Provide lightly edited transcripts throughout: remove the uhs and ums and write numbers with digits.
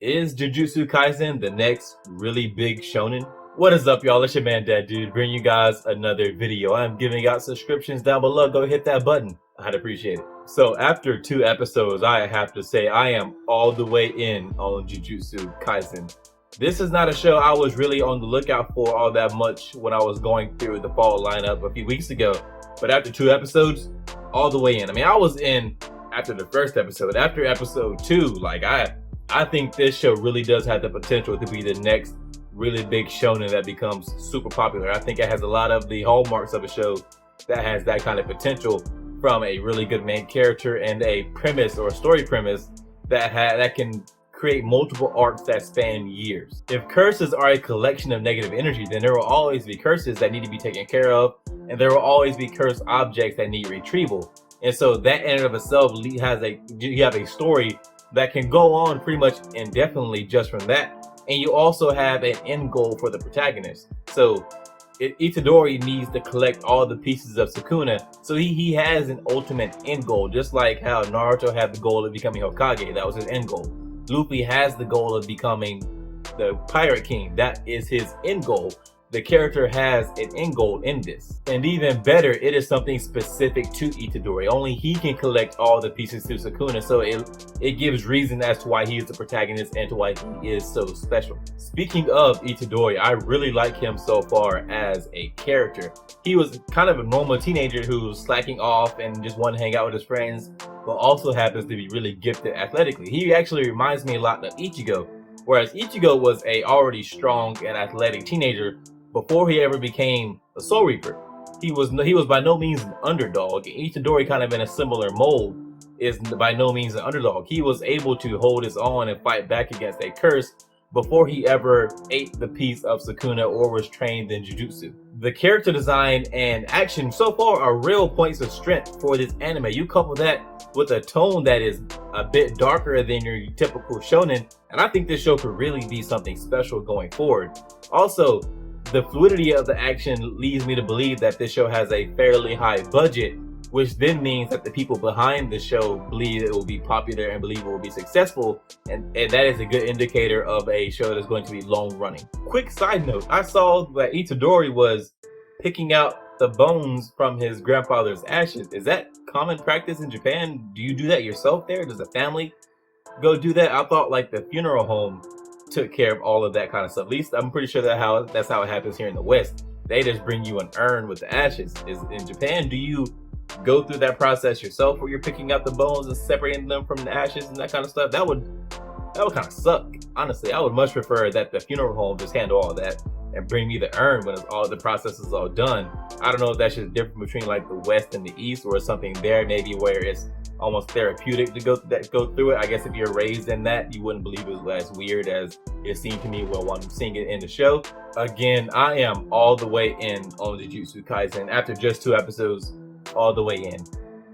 Is Jujutsu Kaisen the next really big shonen? What is up, y'all? It's your man, Dad Dude, bringing you guys another video. I'm giving out subscriptions down below. Go hit that button. I'd appreciate it. So after 2 episodes, I have to say I am all the way in on Jujutsu Kaisen. This is not a show I was really on the lookout for all that much when I was going through the fall lineup a few weeks ago. But after 2 episodes, all the way in. I mean, I was in after the first episode. After episode 2, like I think this show really does have the potential to be the next really big shonen that becomes super popular. I think it has a lot of the hallmarks of a show that has that kind of potential, from a really good main character and a premise or a story premise that can create multiple arcs that span years. If curses are a collection of negative energy, then there will always be curses that need to be taken care of, and there will always be cursed objects that need retrieval. And so that in and of itself you have a story that can go on pretty much indefinitely just from that. And you also have an end goal for the protagonist. So Itadore needs to collect all the pieces of Sukuna, so he has an ultimate end goal, just like how Naruto had the goal of becoming Hokage. That was his end goal. Luffy has the goal of becoming the Pirate King. That is his end goal. The character has an end goal in this. And even better, it is something specific to Itadore. Only he can collect all the pieces to Sukuna, so it gives reason as to why he is the protagonist and to why he is so special. Speaking of Itadore, I really like him so far as a character. He was kind of a normal teenager who was slacking off and just wanted to hang out with his friends, but also happens to be really gifted athletically. He actually reminds me a lot of Ichigo, whereas Ichigo was a already strong and athletic teenager before he ever became a Soul Reaper. He was by no means an underdog. Itadore, kind of in a similar mold, is by no means an underdog. He was able to hold his own and fight back against a curse before he ever ate the piece of Sukuna or was trained in Jujutsu. The character design and action so far are real points of strength for this anime. You couple that with a tone that is a bit darker than your typical shonen, and I think this show could really be something special going forward. Also, the fluidity of the action leads me to believe that this show has a fairly high budget, which then means that the people behind the show believe it will be popular and believe it will be successful, and that is a good indicator of a show that's going to be long running. Quick side note, I saw that Itadore was picking out the bones from his grandfather's ashes. Is that common practice in Japan? Do you do that yourself there? Does a family go do that? I thought like the funeral home took care of all of that kind of stuff. At least I'm pretty sure that's how it happens here in the West. They just bring you an urn with the ashes. Is in Japan, do you go through that process yourself where you're picking out the bones and separating them from the ashes and that kind of stuff? That would kind of suck. Honestly, I would much prefer that the funeral home just handle all that and bring me the urn when all the process is all done. I don't know if that's just different between like the West and the East, or something there maybe where it's almost therapeutic to go through it. I guess if you're raised in that, you wouldn't believe it was as weird as it seemed to me while I'm seeing it in the show. Again, I am all the way in on Jujutsu Kaisen after just 2 episodes, all the way in.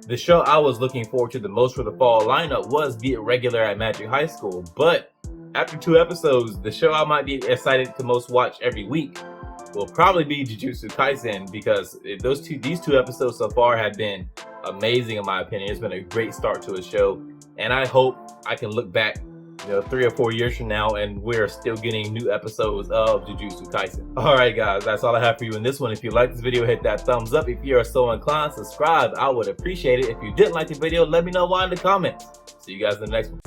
The show I was looking forward to the most for the fall lineup was Be It Regular at Magic High School, but after 2 episodes, the show I might be excited to most watch every week will probably be Jujutsu Kaisen, because these 2 episodes so far have been amazing in my opinion. It's been a great start to a show, and I hope I can look back 3 or 4 years from now and we're still getting new episodes of Jujutsu Kaisen. Alright guys, that's all I have for you in this one. If you like this video, hit that thumbs up. If you are so inclined, subscribe. I would appreciate it. If you didn't like the video, let me know why in the comments. See you guys in the next one.